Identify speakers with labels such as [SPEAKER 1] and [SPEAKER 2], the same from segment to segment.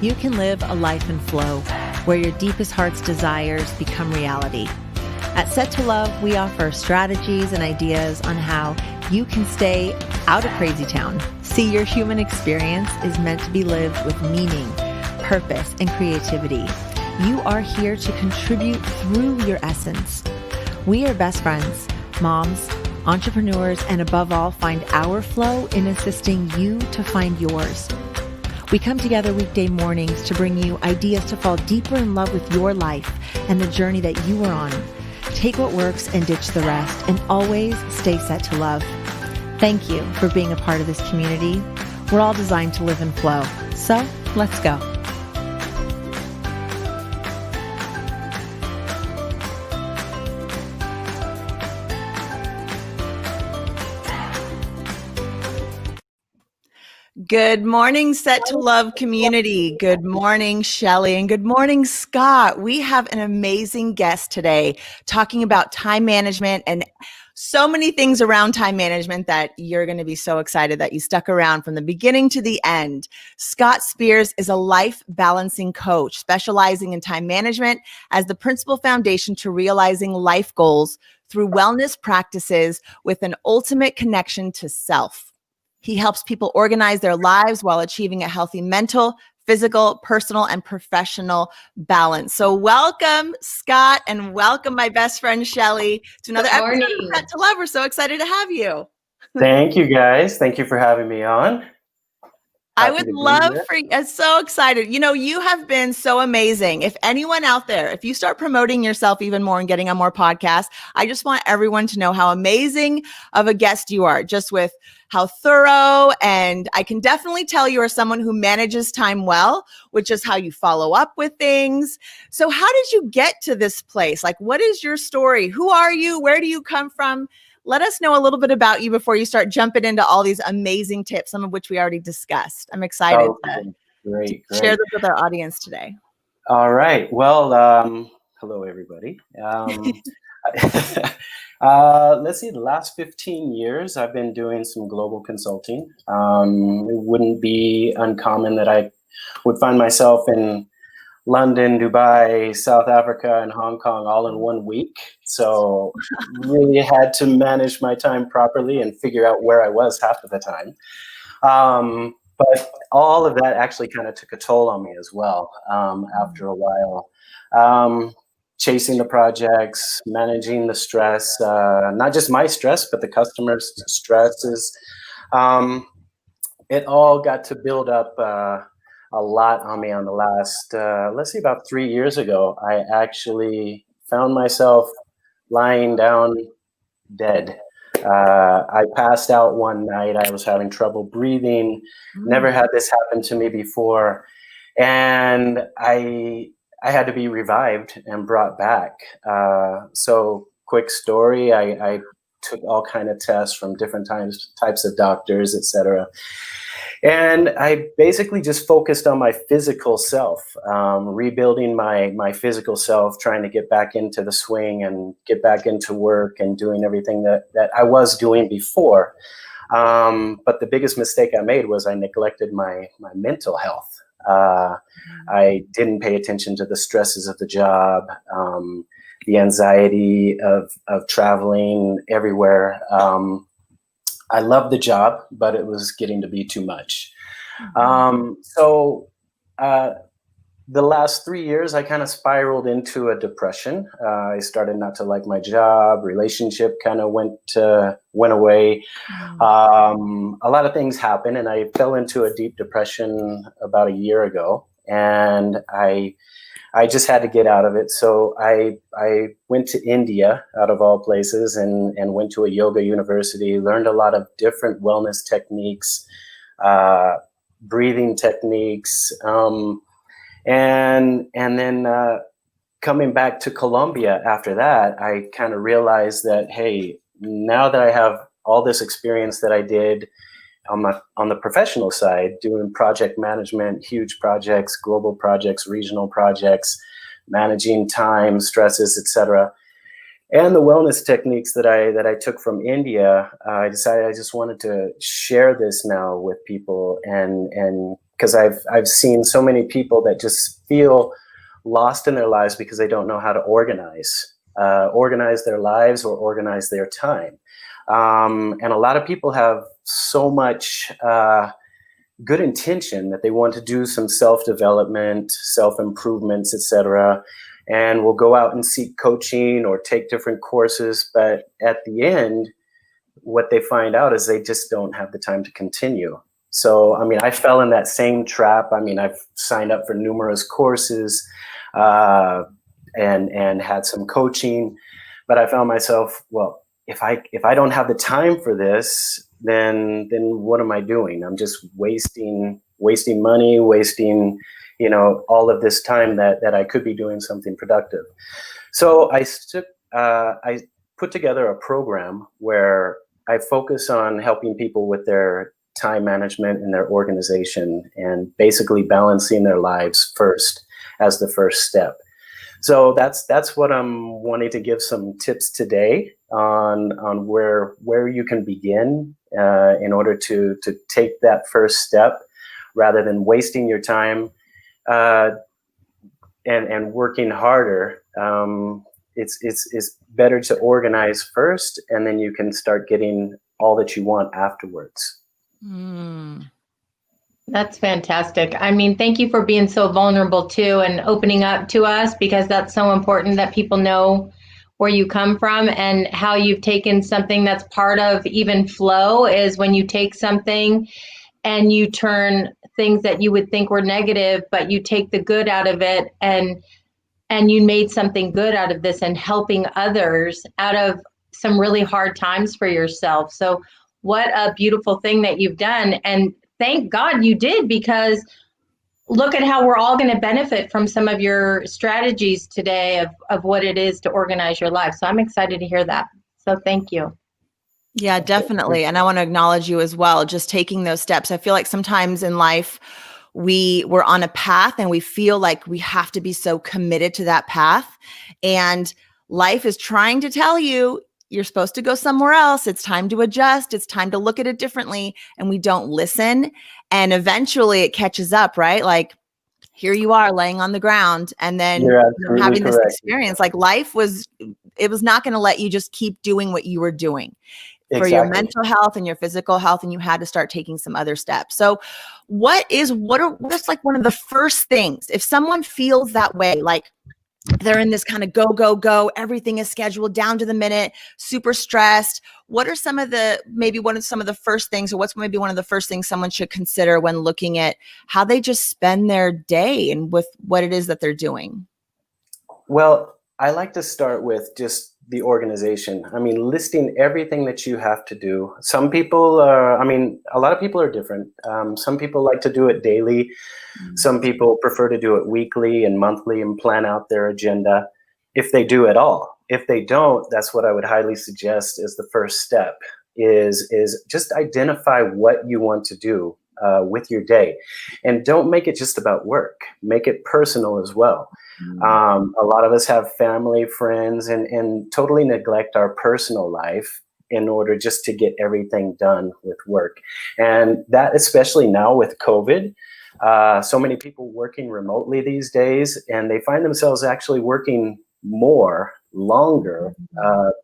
[SPEAKER 1] you can live a life in flow where your deepest heart's desires become reality. At SET2, we offer strategies and ideas on how you can stay out of crazy town. See, your human experience is meant to be lived with meaning, purpose, and creativity. You are here to contribute through your essence. We are best friends, moms, entrepreneurs, and above all, find our flow in assisting you to find yours. We come together weekday mornings to bring you ideas to fall deeper in love with your life and the journey that you are on. Take what works and ditch the rest, and always stay set to love. Thank you for being a part of this community. We're all designed to live in flow. So let's go. Good morning, Set to Love community. Good morning, Shelley, and good morning, Scott. We have an amazing guest today talking about time management and so many things around time management that you're going to be so excited that you stuck around from the beginning to the end. Scott Spears is a life balancing coach specializing in time management as the principal foundation to realizing life goals through wellness practices with an ultimate connection to self. He helps people organize their lives while achieving a healthy mental, physical, personal, and professional balance. So welcome, Scott, and welcome my best friend, Shelley, to another episode of Set to Love. We're so excited to have you.
[SPEAKER 2] Thank you, guys. Thank you for having me on.
[SPEAKER 1] I would love for you. I'm so excited. You know, you have been so amazing. If anyone out there, if you start promoting yourself even more and getting on more podcasts, I just want everyone to know how amazing of a guest you are, just with how thorough. And I can definitely tell you are someone who manages time well, which is how you follow up with things. So how did you get to this place? Like, what is your story? Who are you? Where do you come from? Let us know a little bit about you before you start jumping into all these amazing tips, some of which we already discussed. I'm excited to share this with our audience today.
[SPEAKER 2] All right. Well, hello, everybody. Let's see, the last 15 years, I've been doing some global consulting. It wouldn't be uncommon that I would find myself in London, Dubai, South Africa, and Hong Kong all in 1 week. So really had to manage my time properly and figure out where I was half of the time. But all of that actually kind of took a toll on me as well after a while. Chasing the projects, managing the stress, not just my stress, but the customers' stresses. It all got to build up a lot on me on the last, let's see, about 3 years ago. I actually found myself lying down dead. I passed out one night. I was having trouble breathing. Never had this happen to me before. And I had to be revived and brought back. So quick story, I took all kind of tests from different types of doctors, etc. And I basically just focused on my physical self, rebuilding my physical self, trying to get back into the swing and get back into work and doing everything that I was doing before. But the biggest mistake I made was I neglected my mental health. I didn't pay attention to the stresses of the job, the anxiety of traveling everywhere. I loved the job, but it was getting to be too much. So the last 3 years, I kind of spiraled into a depression. I started not to like my job. Relationship kind of went away. A lot of things happened, and I fell into a deep depression about a year ago. And I just had to get out of it. So I went to India, out of all places, and went to a yoga university, learned a lot of different wellness techniques, breathing techniques, and then coming back to Colombia after that, I kind of realized that, hey, now that I have all this experience that I did on the professional side, doing project management, huge projects, global projects, regional projects, managing time, stresses, etc., and the wellness techniques that I took from India, I decided I just wanted to share this now with people and because I've seen so many people that just feel lost in their lives because they don't know how to organize their lives or organize their time. And a lot of people have so much good intention that they want to do some self-development, self-improvements, etc., and will go out and seek coaching or take different courses. But at the end, what they find out is they just don't have the time to continue. So, I mean, I fell in that same trap. I mean, I've signed up for numerous courses and had some coaching, but I found myself, well, if I don't have the time for this, then what am I doing? I'm just wasting money, wasting, all of this time that I could be doing something productive. So I put together a program where I focus on helping people with their time management and their organization, and basically balancing their lives first as the first step. So that's what I'm wanting to give some tips today on where you can begin in order to take that first step, rather than wasting your time and working harder. It's better to organize first, and then you can start getting all that you want afterwards.
[SPEAKER 3] That's fantastic. I mean, thank you for being so vulnerable too, and opening up to us, because that's so important that people know where you come from and how you've taken something that's part of even flow, is when you take something and you turn things that you would think were negative, but you take the good out of it, and you made something good out of this, and helping others out of some really hard times for yourself. So what a beautiful thing that you've done. And thank God you did, because look at how we're all going to benefit from some of your strategies today of what it is to organize your life. So I'm excited to hear that. So thank you.
[SPEAKER 1] Yeah, definitely. And I want to acknowledge you as well, just taking those steps. I feel like sometimes in life, we're on a path and we feel like we have to be so committed to that path. And life is trying to tell you, you're supposed to go somewhere else. It's time to adjust. It's time to look at it differently. And we don't listen. And eventually it catches up, right? Like, here you are laying on the ground, and then having this experience. Like, life was not going to let you just keep doing what you were doing for your mental health and your physical health. And you had to start taking some other steps. So what's like one of the first things, if someone feels that way, like they're in this kind of go, go, go, everything is scheduled down to the minute, super stressed. What are some of the first things, or what's maybe one of the first things someone should consider when looking at how they just spend their day and with what it is that they're doing?
[SPEAKER 2] Well, I like to start with just the organization. I mean, listing everything that you have to do. Some people a lot of people are different. Some people like to do it daily. Some people prefer to do it weekly and monthly and plan out their agenda, if they do at all. If they don't, that's what I would highly suggest as the first step, is just identify what you want to do with your day. And don't make it just about work. Make it personal as well. A lot of us have family, friends, and totally neglect our personal life in order just to get everything done with work. And that, especially now with COVID, so many people working remotely these days, and they find themselves actually working longer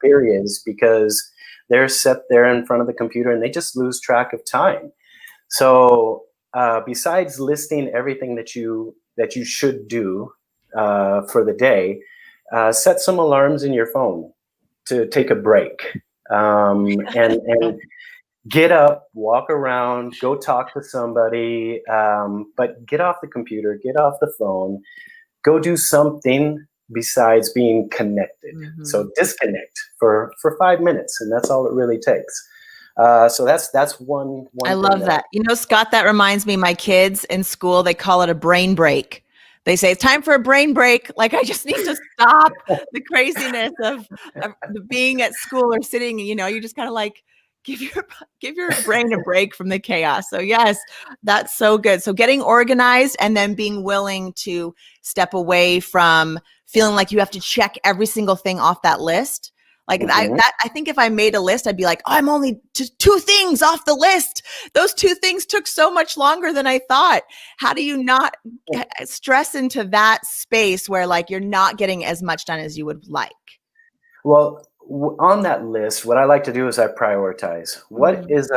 [SPEAKER 2] periods, because they're set there in front of the computer and they just lose track of time. So besides listing everything that you should do for the day, set some alarms in your phone to take a break, and get up, walk around, go talk to somebody, but get off the computer, get off the phone, go do something besides being connected. So disconnect for 5 minutes, and that's all it really takes. So that's one.
[SPEAKER 1] I love that. Scott, that reminds me, my kids in school, they call it a brain break. They say it's time for a brain break. Like, I just need to stop the craziness of being at school or sitting, you just kind of like give your brain a break from the chaos. So yes, that's so good. So getting organized, and then being willing to step away from feeling like you have to check every single thing off that list.
[SPEAKER 4] Like I think if I made a list, I'd be like, oh, I'm only just 2 things off the list. Those 2 things took so much longer than I thought. How do you not stress into that space where like you're not getting as much done as you would like?
[SPEAKER 2] Well, on that list, what I like to do is I prioritize. What is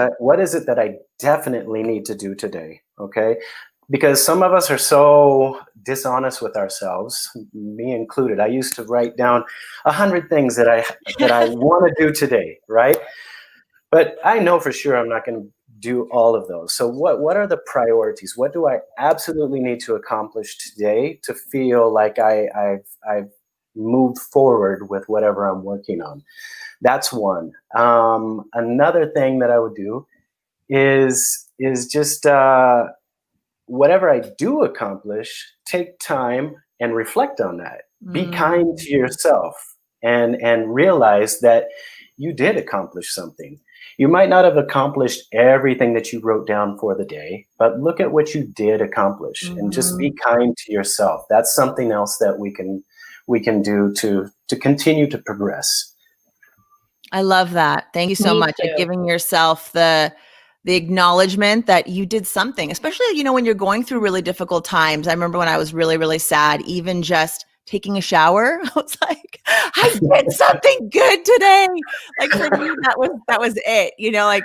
[SPEAKER 2] it that I definitely need to do today? Okay. Because some of us are so dishonest with ourselves, me included. I used to write down 100 things that I want to do today, right? But I know for sure I'm not going to do all of those. So what are the priorities? What do I absolutely need to accomplish today to feel like I've moved forward with whatever I'm working on? That's one. Another thing that I would do is just whatever I do accomplish, take time and reflect on that. Be kind to yourself and realize that you did accomplish something. You might not have accomplished everything that you wrote down for the day, but look at what you did accomplish and just be kind to yourself. That's something else that we can do to continue to progress.
[SPEAKER 4] I love that. Thank you so much. Like giving yourself the acknowledgement that you did something, especially, you know, when you're going through really difficult times. I remember when I was really, really sad, even just taking a shower, I was like, I did something good today. Like for me, that was it, you know, like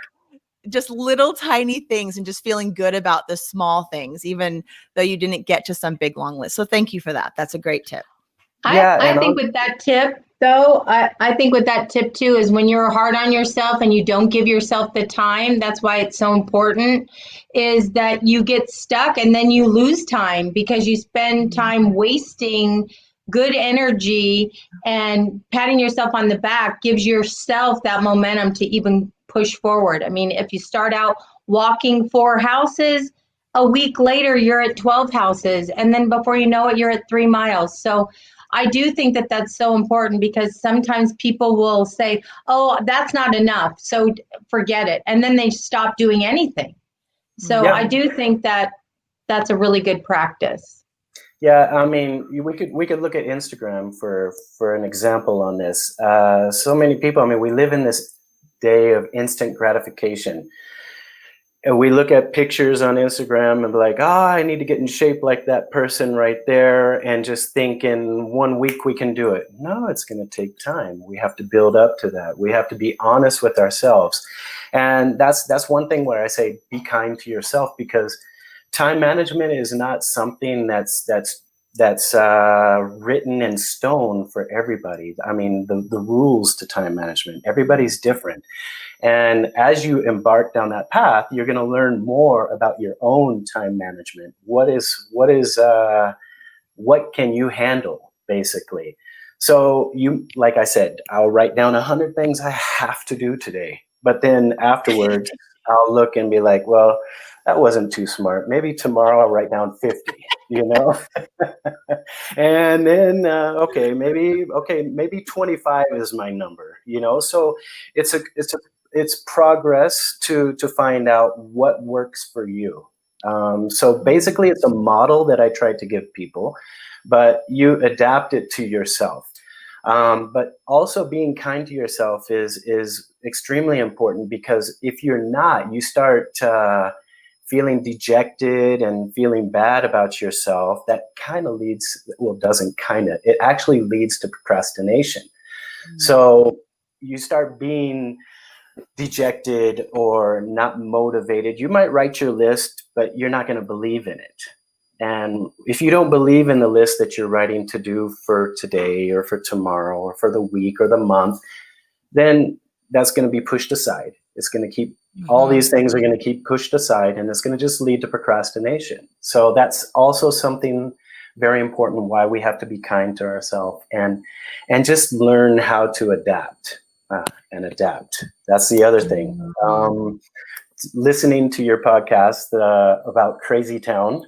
[SPEAKER 4] just little tiny things and just feeling good about the small things, even though you didn't get to some big long list. So thank you for that. That's a great tip.
[SPEAKER 3] I think with that tip, though, I think with that tip too is when you're hard on yourself and you don't give yourself the time, that's why it's so important, is that you get stuck and then you lose time because you spend time wasting good energy, and patting yourself on the back gives yourself that momentum to even push forward. I mean, if you start out walking 4 houses, a week later, you're at 12 houses. And then before you know it, you're at 3 miles. So I do think that that's so important because sometimes people will say, oh, that's not enough, so forget it. And then they stop doing anything. So I do think that that's a really good practice.
[SPEAKER 2] Yeah, I mean, we could look at Instagram for an example on this. So many people, I mean, we live in this day of instant gratification. And we look at pictures on Instagram and be like, I need to get in shape like that person right there, and just think in 1 week we can do it. No, it's going to take time. We have to build up to that. We have to be honest with ourselves. And that's one thing where I say be kind to yourself, because time management is not something that's written in stone for everybody. I mean, the rules to time management, everybody's different. And as you embark down that path, you're going to learn more about your own time management. What can you handle, basically? So like I said, I'll write down 100 things I have to do today. But then afterwards, I'll look and be like, well, that wasn't too smart. Maybe tomorrow I'll write down 50, you know? And then, maybe 25 is my number, you know? So it's progress to find out what works for you. So basically it's a model that I try to give people, but you adapt it to yourself. But also being kind to yourself is extremely important, because if you're not, you start feeling dejected and feeling bad about yourself. That it actually leads to procrastination. So you start being dejected or not motivated. You might write your list, but you're not going to believe in it. And if you don't believe in the list that you're writing to do for today or for tomorrow or for the week or the month, then that's going to be pushed aside. It's going to keep, all these things are going to keep pushed aside, and it's going to just lead to procrastination. So that's also something very important, why we have to be kind to ourselves and just learn how to adapt. That's the other thing. Listening to your podcast about Crazy Town,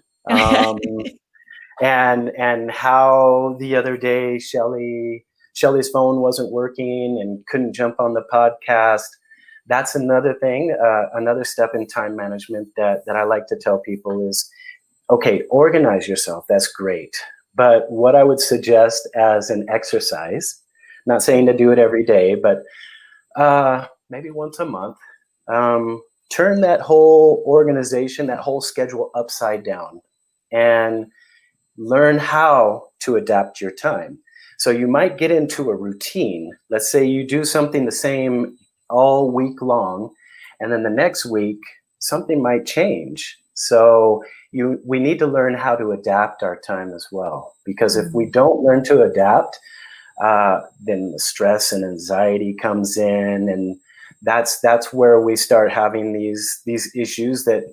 [SPEAKER 2] and how the other day Shelley's phone wasn't working and couldn't jump on the podcast. That's another thing, another step in time management that I like to tell people is, okay, organize yourself. That's great. But what I would suggest as an exercise, Not saying to do it every day, but maybe once a month. Turn that whole organization, that whole schedule upside down, and learn how to adapt your time. So you might get into a routine. Let's say you do something the same all week long, and then the next week something might change. So we need to learn how to adapt our time as well, because if we don't learn to adapt, then the stress and anxiety comes in, and that's where we start having these issues that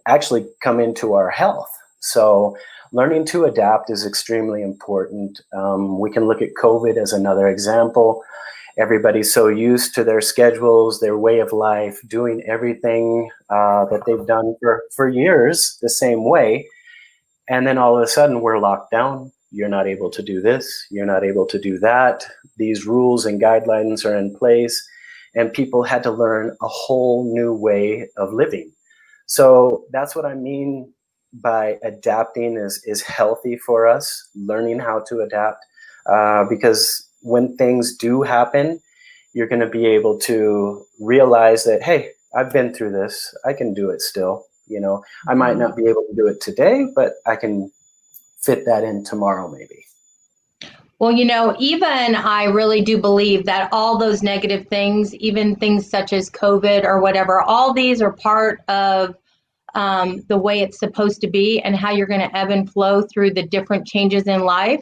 [SPEAKER 2] actually come into our health. So learning to adapt is extremely important. We can look at COVID as another example. Everybody's so used to their schedules, their way of life, doing everything that they've done for years the same way. And then all of a sudden we're locked down. You're not able to do this. You're not able to do that. These rules and guidelines are in place. And people had to learn a whole new way of living. So that's what I mean by adapting is healthy for us, learning how to adapt. Because when things do happen, you're going to be able to realize that, hey, I've been through this. I can do it still. I might not be able to do it today, but I can fit that in tomorrow maybe.
[SPEAKER 3] Well, even I really do believe that all those negative things, even things such as COVID or whatever, all these are part of the way it's supposed to be and how you're going to ebb and flow through the different changes in life.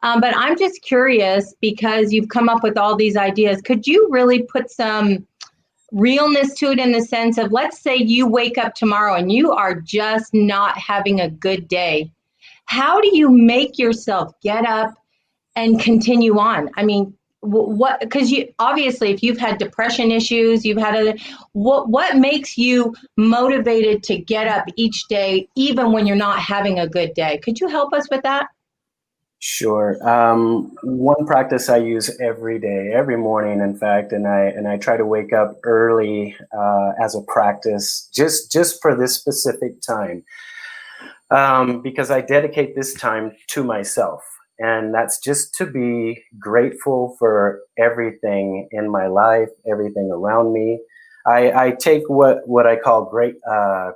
[SPEAKER 3] But I'm just curious, because you've come up with all these ideas, could you really put some realness to it in the sense of, let's say you wake up tomorrow and you are just not having a good day. How do you make yourself get up and continue on? I mean, what, because you obviously, if you've had depression issues, what makes you motivated to get up each day, even when you're not having a good day? Could you help us with that?
[SPEAKER 2] Sure. One practice I use every day, every morning, in fact, and I try to wake up early as a practice, just for this specific time, because I dedicate this time to myself, and that's just to be grateful for everything in my life, everything around me. I take what I call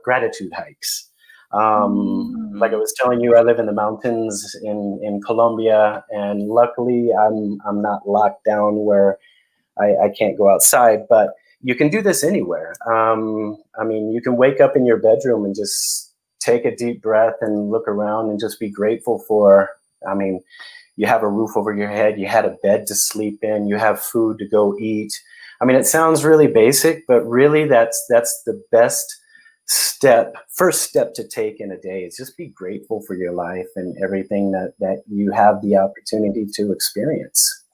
[SPEAKER 2] gratitude hikes. Like I was telling you, I live in the mountains in Colombia, and luckily I'm not locked down where I can't go outside, but you can do this anywhere. I mean, you can wake up in your bedroom and just take a deep breath and look around and just be grateful for, I mean, you have a roof over your head, you had a bed to sleep in, you have food to go eat. I mean, it sounds really basic, but really that's the best first step to take in a day, is just be grateful for your life and everything that you have the opportunity to experience.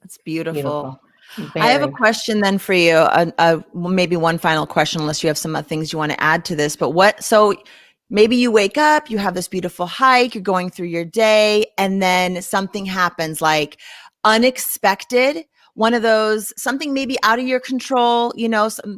[SPEAKER 4] That's beautiful.
[SPEAKER 3] Very.
[SPEAKER 4] I have a question then for you. Maybe one final question, unless you have some things you want to add to this. But so maybe you wake up, you have this beautiful hike, you're going through your day, and then something happens, like unexpected. One of those, something maybe out of your control,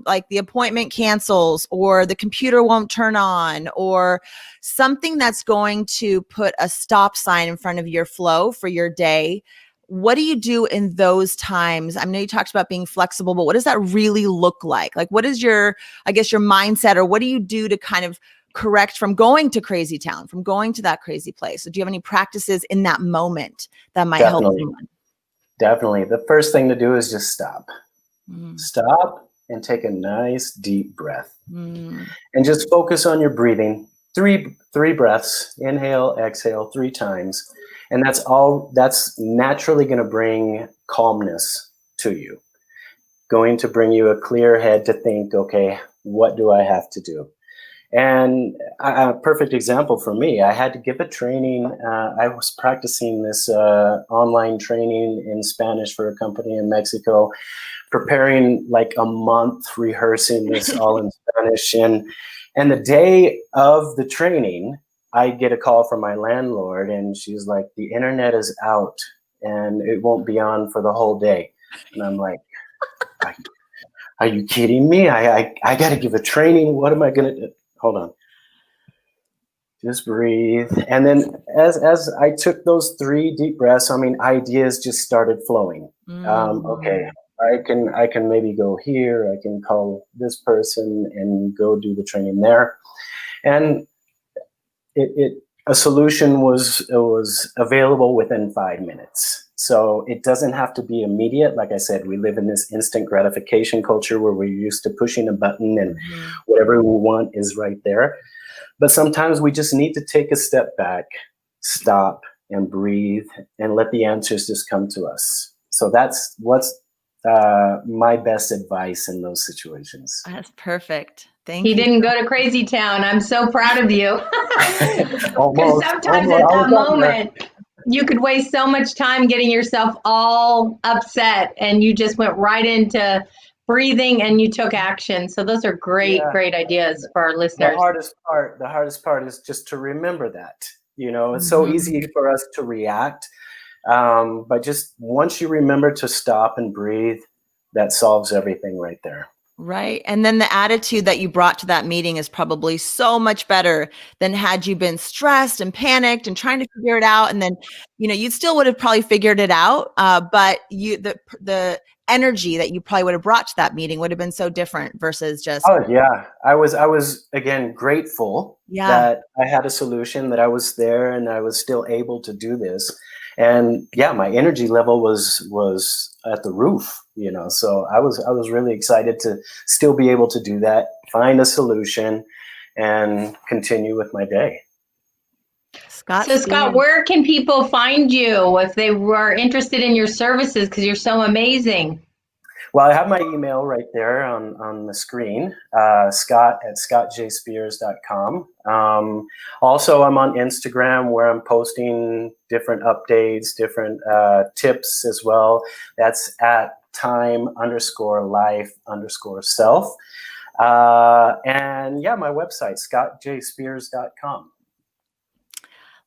[SPEAKER 4] like the appointment cancels, or the computer won't turn on, or something that's going to put a stop sign in front of your flow for your day. What do you do in those times? I know you talked about being flexible, but what does that really look like? Like, what is your mindset, or what do you do to kind of correct from going to crazy town, from going to that crazy place? So do you have any practices in that moment that might help someone?
[SPEAKER 2] Definitely. The first thing to do is just stop. Stop and take a nice deep breath. And just focus on your breathing. Three breaths, inhale, exhale 3 times. And that's naturally going to bring calmness to you. Going to bring you a clear head to think, okay, what do I have to do? And a perfect example for me, I had to give a training. I was practicing this online training in Spanish for a company in Mexico, preparing like a month, rehearsing this all in Spanish. And the day of the training, I get a call from my landlord, and she's like, the internet is out and it won't be on for the whole day. And I'm like, are you kidding me? I got to give a training. What am I going to do? Hold on. Just breathe. And then as I took those 3 deep breaths, I mean, ideas just started flowing. Okay, I can maybe go here. I can call this person and go do the training there. And a solution was available within 5 minutes. So it doesn't have to be immediate. Like I said, we live in this instant gratification culture where we're used to pushing a button and whatever we want is right there. But sometimes we just need to take a step back, stop and breathe and let the answers just come to us. So that's what's my best advice in those situations.
[SPEAKER 4] That's perfect. Thank you.
[SPEAKER 3] He didn't go to crazy town. I'm so proud of you. Because sometimes at that moment, you could waste so much time getting yourself all upset and you just went right into breathing and you took action. So those are great ideas for our listeners.
[SPEAKER 2] The hardest part is just to remember that, it's so easy for us to react. But just once you remember to stop and breathe, that solves everything right there.
[SPEAKER 4] Right. And then the attitude that you brought to that meeting is probably so much better than had you been stressed and panicked and trying to figure it out. And then, you still would have probably figured it out. But the energy that you probably would have brought to that meeting would have been so different versus just.
[SPEAKER 2] Oh yeah. I was again, grateful that I had a solution, that I was there and I was still able to do this. And yeah, my energy level was at the roof, so I was really excited to still be able to do that, find a solution and continue with my day.
[SPEAKER 3] Scott, where can people find you if they were interested in your services? Because you're so amazing.
[SPEAKER 2] Well, I have my email right there on the screen, scott@scottjspears.com. Also, I'm on Instagram where I'm posting different updates, different tips as well. That's at time_life_self. And yeah, my website, scottjspears.com.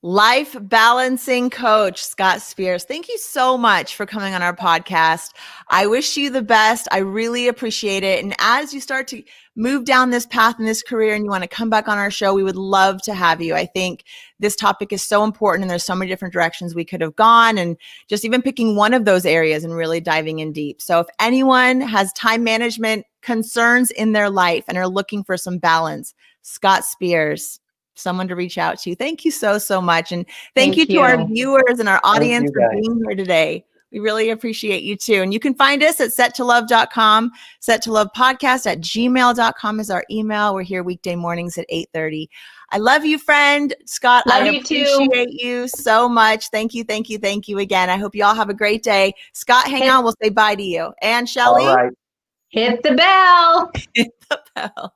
[SPEAKER 4] Life balancing coach, Scott Spears. Thank you so much for coming on our podcast. I wish you the best. I really appreciate it. And as you start to move down this path in this career and you want to come back on our show, we would love to have you. I think this topic is so important and there's so many different directions we could have gone, and just even picking one of those areas and really diving in deep. So if anyone has time management concerns in their life and are looking for some balance, Scott Spears, someone to reach out to. Thank you so much. And thank you to our viewers and our audience for being here today. We really appreciate you too. And you can find us at set2love.com. set2lovepodcast@gmail.com is our email. We're here weekday mornings at 8:30. I love you, friend. Scott, I appreciate you so much. Thank you again. I hope you all have a great day. Scott, hang on. We'll say bye to you. And Shelley.
[SPEAKER 2] All right.
[SPEAKER 3] Hit the bell.
[SPEAKER 4] Hit the bell.